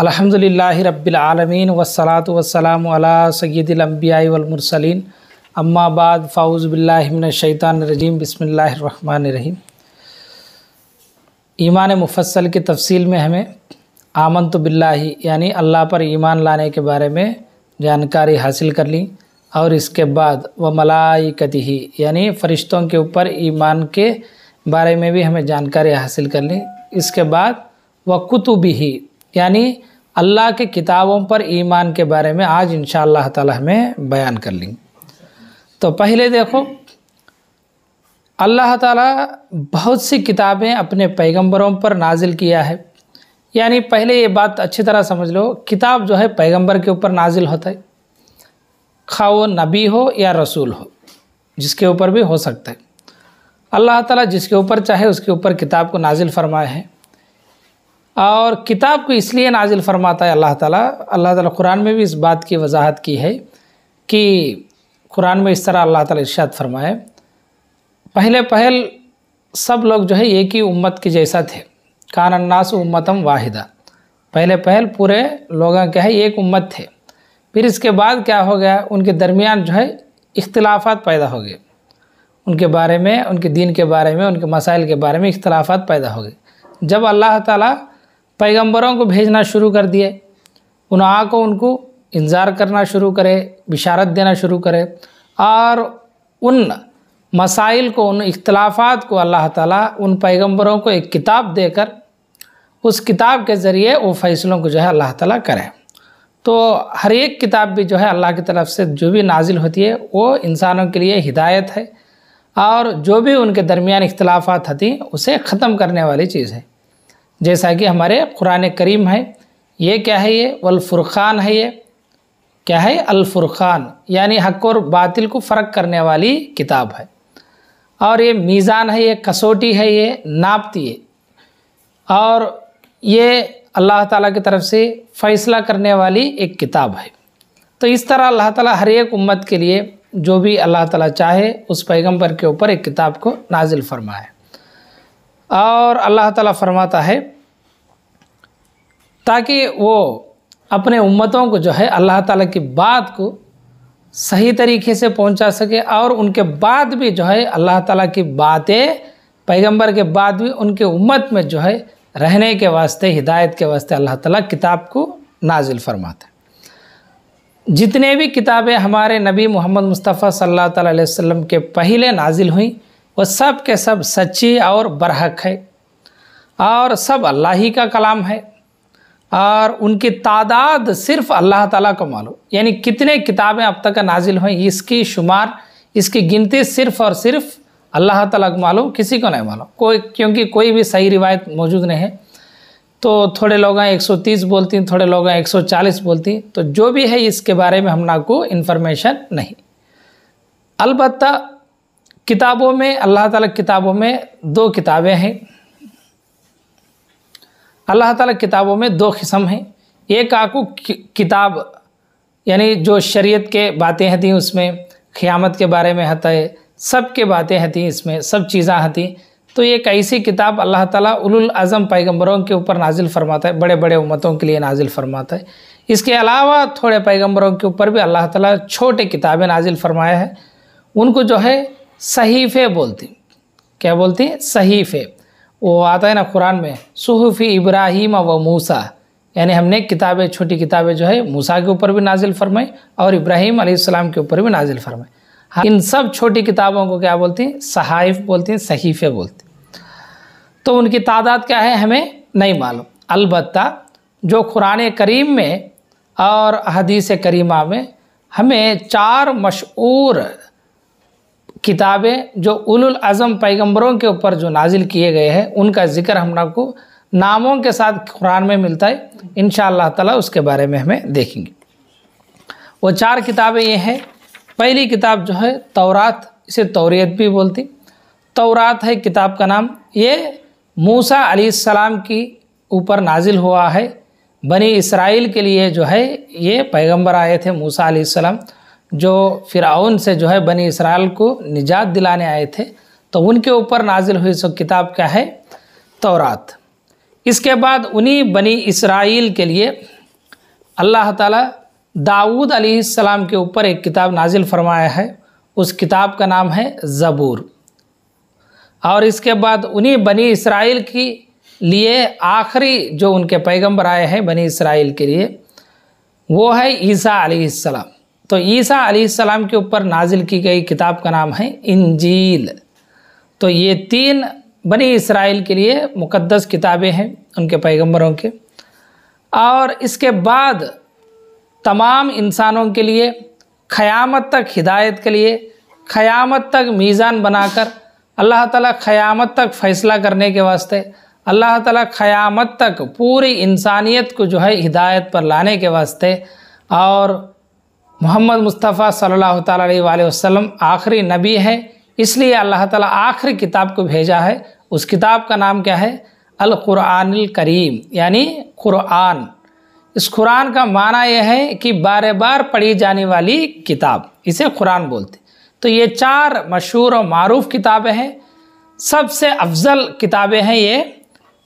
अल्हम्दुलिल्लाहि रब्बिल आलमीन वस्सलातु वस्सलामु अला सय्यिदिल अंबियाइ वल मुरसलीन अम्मा बाद फ़ाऊज़ु बिल्लाहि मिनश शैतानिर रजीम बिस्मिल्लाहिर रहमानिर रहीम। ईमान मुफस्सल की तफसील में हमें आमनतु बिल्लाहि यानी अल्लाह पर ईमान लाने के बारे में जानकारी हासिल कर ली, और इसके बाद व मलाइकतिही यानी फ़रिश्तों के ऊपर ईमान के बारे में भी हमें जानकारी हासिल कर ली। इसके बाद व कुतुबिही यानी अल्लाह के किताबों पर ईमान के बारे में आज इंशाअल्लाह ताला हमें बयान कर लेंगे। तो पहले देखो, अल्लाह ताला बहुत सी किताबें अपने पैगंबरों पर नाजिल किया है। यानी पहले ये बात अच्छी तरह समझ लो, किताब जो है पैगंबर के ऊपर नाजिल होता है, खा वो नबी हो या रसूल हो, जिसके ऊपर भी हो सकता है। अल्लाह ताला जिसके ऊपर चाहे उसके ऊपर किताब को नाजिल फरमाए है। और किताब को इसलिए नाजिल फरमाता है अल्लाह ताला कुरान में भी इस बात की वजाहत की है कि कुरान में इस तरह अल्लाह ताला इरशाद फरमाए, पहल सब लोग जो है एक ही उम्मत के जैसा थे, कान अन्नास उम्मतम वाहिदा, पहल पूरे लोगों क्या है एक उम्मत थे। फिर इसके बाद क्या हो गया, उनके दरमियान जो है इख्तिलाफात पैदा हो गए, उनके बारे में, उनके दीन के बारे में, उनके मसाइल के बारे में इख्तिलाफात पैदा हो गए। जब अल्लाह ताला पैगंबरों को भेजना शुरू कर दिए, उनको इंतज़ार करना शुरू करे, बिशारत देना शुरू करे, और उन मसाइल को, उन इख्तिलाफात को अल्लाह ताला उन पैगंबरों को एक किताब देकर उस किताब के ज़रिए वो फ़ैसलों को जो है अल्लाह ताला करे। तो हर एक किताब भी जो है अल्लाह की तरफ से जो भी नाजिल होती है वो इंसानों के लिए हिदायत है, और जो भी उनके दरमियान इख्तिलाफात होती उसे ख़त्म करने वाली चीज़ है। जैसा कि हमारे कुरान करीम है, ये क्या है, ये वल फुरक़ान है। ये क्या है, अल फुरक़ान यानी हक़ और बातिल को फ़र्क करने वाली किताब है। और ये मीज़ान है, ये कसौटी है, ये नापती है, और ये अल्लाह ताला की तरफ से फ़ैसला करने वाली एक किताब है। तो इस तरह अल्लाह ताला हर एक उम्मत के लिए जो भी अल्लाह ताला चाहे उस पैगंबर के ऊपर एक किताब को नाजिल फरमाए। और अल्लाह ताला फरमाता है ताकि वो अपने उम्मतों को जो है अल्लाह ताला की बात को सही तरीके से पहुंचा सके, और उनके बाद भी जो है अल्लाह ताला की बातें पैगंबर के बाद भी उनके उम्मत में जो है रहने के वास्ते, हिदायत के वास्ते अल्लाह ताला किताब को नाजिल फरमाता है। जितने भी किताबें हमारे नबी मोहम्मद मुस्तफ़ा सल्लल्लाहु अलैहि वसल्लम के पहले नाजिल हुई वो सब के सब सच्ची और बरहक है, और सब अल्लाह ही का कलाम है, और उनकी तादाद सिर्फ़ अल्लाह ताला को मालूम। यानी कितने किताबें अब तक नाजिल हुई, इसकी शुमार, इसकी गिनती सिर्फ़ और सिर्फ अल्लाह ताला को मालूम, किसी को नहीं मालूम। क्योंकि कोई भी सही रिवायत मौजूद नहीं है। तो थोड़े लोग 130 बोलती हैं, थोड़े लोग 140 बोलती हैं। तो जो भी है इसके बारे में हम ना को इन्फॉर्मेशन नहीं। अलबत्ता किताबों में, अल्लाह ताला किताबों में दो किताबें हैं। अल्लाह ताला किताबों में दो किस्म हैं। एक आकू किताब यानी जो शरीयत के बातें होती उसमें, क़यामत के बारे में होता है, सब के बातें होती इसमें, सब चीज़ें होती। तो एक ऐसी किताब अल्लाह ताला उलुल आज़म पैगंबरों के ऊपर नाजिल फरमाता है, बड़े बड़े उम्मतों के लिए नाजिल फरमाता है। इसके अलावा थोड़े पैगंबरों के ऊपर भी अल्लाह ताला छोटे किताबें नाजिल फरमाया है। उनको जो है सहीफ़े बोलती। क्या बोलती हैं? सहीफ़े। वो आता है ना कुरान में, सुहुफ़ी इब्राहीम व मूसा, यानी हमने किताबें, छोटी किताबें जो है मूसा के ऊपर भी नाजिल फरमाई और इब्राहीम अलैहिस्सलाम के ऊपर भी नाजिल फरमाई। हाँ, इन सब छोटी किताबों को क्या बोलती हैं? सहाइफ़ बोलती हैं, सहीफ़े बोलती हैं। तो उनकी तादाद क्या है हमें नहीं मालूम। अलबत्ता जो कुरान करीम में और हदीस करीमा में हमें 4 मशहूर किताबें जो उलुल आज़म पैगंबरों के ऊपर जो नाजिल किए गए हैं उनका ज़िक्र हम लोग को नामों के साथ कुरान में मिलता है। इंशाअल्लाह ताला उसके बारे में हमें देखेंगे। वो 4 किताबें ये हैं। पहली किताब जो है तौरात, इसे तौरीत भी बोलती। तौरात है किताब का नाम। ये मूसा अलैहिस्सलाम की ऊपर नाजिल हुआ है। बनी इसराइल के लिए जो है ये पैगंबर आए थे मूसा अलैहिस्सलाम, जो फ़िरऔन से जो है बनी इसराइल को निजात दिलाने आए थे। तो उनके ऊपर नाजिल हुई सो किताब क्या है? तौरात। इसके बाद उन्हीं बनी इसराइल के लिए अल्लाह ताला दाऊद अलैहिस्सलाम के ऊपर एक किताब नाजिल फरमाया है, उस किताब का नाम है ज़बूर। और इसके बाद उन्हीं बनी इसराइल की लिए आखिरी जो उनके पैगंबर आए हैं बनी इसराइल के लिए, वो है ईसा अलैहिस्सलाम। तो ईसा अलैहिस्सलाम के ऊपर नाजिल की गई किताब का नाम है इंजील। तो ये 3 बनी इसराइल के लिए मुक़द्दस किताबें हैं उनके पैगंबरों के। और इसके बाद तमाम इंसानों के लिए क़यामत तक हिदायत के लिए, क़यामत तक मीज़ान बनाकर अल्लाह ताला क़यामत तक फ़ैसला करने के वास्ते, अल्लाह ताला क़यामत तक पूरी इंसानियत को जो है हिदायत पर लाने के वास्ते, और मोहम्मद मुस्तफ़ा सल्लल्लाहु ताला अलैहि वसल्लम आखिरी नबी है, इसलिए अल्लाह ताला आखिरी किताब को भेजा है। उस किताब का नाम क्या है? अल कुरानिल करीम, यानी कुरान। इस कुरान का माना यह है कि बार बार पढ़ी जाने वाली किताब, इसे कुरान बोलते। तो ये 4 मशहूर और मारूफ किताबें हैं, सबसे अफजल किताबें हैं ये।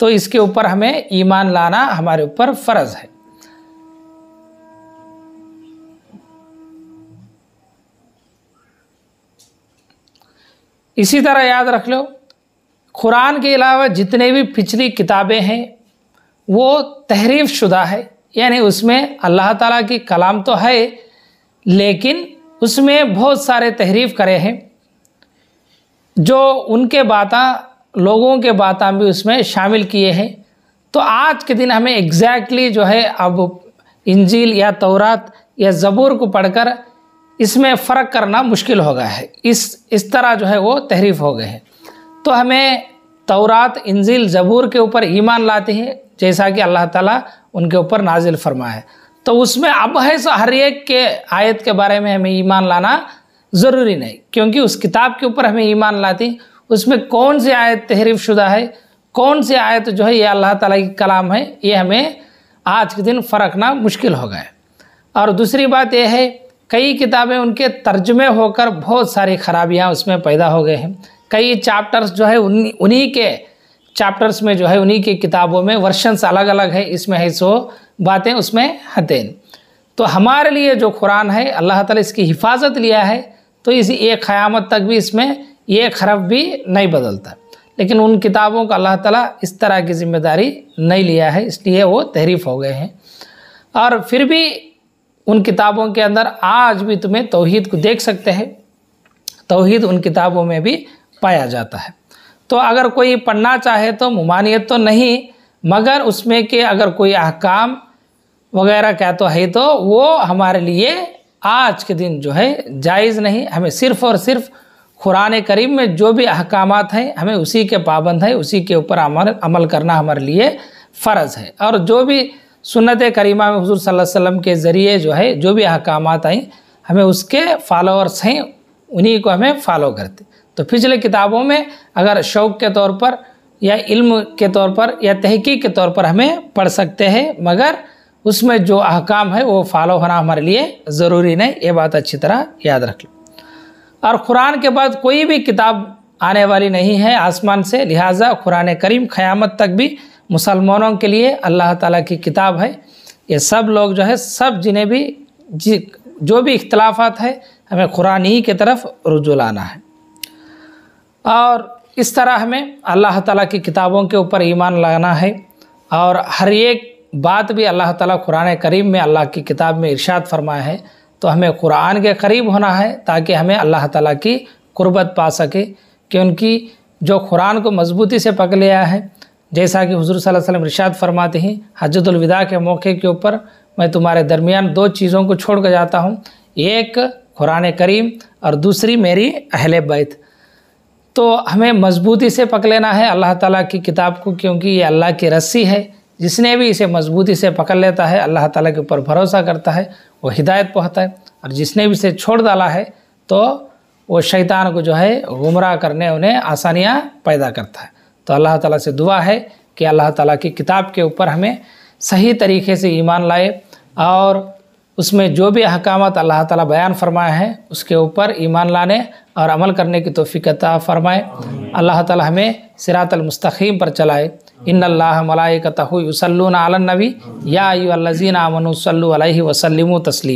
तो इसके ऊपर हमें ईमान लाना हमारे ऊपर फ़र्ज़ है। इसी तरह याद रख लो, कुरान के अलावा जितने भी पिछली किताबें हैं वो तहरीफ शुदा है, यानी उसमें अल्लाह ताला की कलाम तो है लेकिन उसमें बहुत सारे तहरीफ करे हैं, जो उनके बातें लोगों के बातें भी उसमें शामिल किए हैं। तो आज के दिन हमें एग्जैक्टली जो है अब इंजील या तौरात या ज़बूर को पढ़कर इसमें फ़र्क करना मुश्किल हो गया है। इस तरह जो है वो तहरीफ हो गए हैं। तो हमें तौरात, इंजील, ज़बूर के ऊपर ईमान लाते हैं जैसा कि अल्लाह ताला उनके ऊपर नाजिल फरमाया है। तो उसमें अब है सो हर एक के आयत के बारे में हमें ईमान लाना ज़रूरी नहीं, क्योंकि उस किताब के ऊपर हमें ईमान लाती उसमें कौन सी आयत तहरीफ शुदा है, कौन सी आयत जो है ये अल्लाह ताला की कलाम है, ये हमें आज के दिन फ़र्कना मुश्किल हो गया है। और दूसरी बात यह है, कई किताबें उनके तर्जुमे होकर बहुत सारी खराबियाँ उसमें पैदा हो गए हैं। कई चैप्टर्स जो है उन्हीं के चैप्टर्स में जो है उन्हीं की किताबों में वर्शंस अलग अलग है, इसमें है सो बातें उसमें हतें। तो हमारे लिए जो कुरान है अल्लाह ताला इसकी हिफाजत लिया है, तो इस एक क़यामत तक भी इसमें एक हरफ भी नहीं बदलता। लेकिन उन किताबों का अल्लाह ताला इस तरह की जिम्मेदारी नहीं लिया है, इसलिए वो तहरीफ हो गए हैं। और फिर भी उन किताबों के अंदर आज भी तुम्हें तौहीद को देख सकते हैं, तौहीद उन किताबों में भी पाया जाता है। तो अगर कोई पढ़ना चाहे तो मुमानियत तो नहीं, मगर उसमें के अगर कोई अहकाम वगैरह क्या तो है तो वो हमारे लिए आज के दिन जो है जायज़ नहीं। हमें सिर्फ़ और सिर्फ कुरान करीम में जो भी अहकामात हैं हमें उसी के पाबंद है, उसी के ऊपर अमल करना हमारे लिए फ़र्ज़ है। और जो भी सुन्नत करीमा में हुज़ूर सल्लल्लाहु अलैहि वसल्लम के ज़रिए जो है जो भी अहकामात आई हमें उसके फॉलोअर्स हैं, उन्हीं को हमें फॉलो करते। तो पिछले किताबों में अगर शौक़ के तौर पर या इल्म के तौर पर या तहक़ीक़ के तौर पर हमें पढ़ सकते हैं, मगर उसमें जो अहकाम है वो फॉलो होना हमारे लिए ज़रूरी नहीं, ये बात अच्छी तरह याद रख लो। और कुरान के बाद कोई भी किताब आने वाली नहीं है आसमान से, लिहाजा कुरान करीम क़यामत तक भी मुसलमानों के लिए अल्लाह ताला की किताब है। ये सब लोग जो है सब जिन्हें भी जो भी इख्तलाफात है हमें कुरान ही की तरफ रुजू लाना है। और इस तरह हमें अल्लाह ताला की किताबों के ऊपर ईमान लाना है। और हर एक बात भी अल्लाह ताला कुरान करीम में अल्लाह की किताब में इरशाद फरमाया है, तो हमें कुरान के करीब होना है ताकि हमें अल्लाह ताला की कुर्बत पा सके। क्योंकि जो कुरान को मजबूती से पकड़ लिया है, जैसा कि हुज़ूर सल्लल्लाहु अलैहि वसल्लम इरशाद फरमाते हैं हज्जतुल विदा के मौके के ऊपर, मैं तुम्हारे दरमियान 2 चीज़ों को छोड़ कर जाता हूँ, एक कुरान करीम और दूसरी मेरी अहले बैत। तो हमें मजबूती से पकड़ लेना है अल्लाह ताला की किताब को, क्योंकि ये अल्लाह की रस्सी है। जिसने भी इसे मजबूती से पकड़ लेता है, अल्लाह ताला के ऊपर भरोसा करता है, वो हिदायत पाता है। और जिसने भी इसे छोड़ डाला है तो वो शैतान को जो है गुमराह करने उन्हें आसानियाँ पैदा करता है। तो अल्लाह ताला से दुआ है कि अल्लाह ताला की किताब के ऊपर हमें सही तरीके से ईमान लाए और उसमें जो भी अहकामात अल्लाह ताला बयान फरमाया है उसके ऊपर ईमान लाने और अमल करने की तौफीक अता फरमाए। अल्लाह ताला हमें सिरातल मुस्तकीम पर चलाए। इन्नल्लाह मलाइकतहु युसल्लूना अलन नबी या अय्युहल्लज़ीना आमनू सल्लु अलैहि व सल्लिमू तस्लीमा।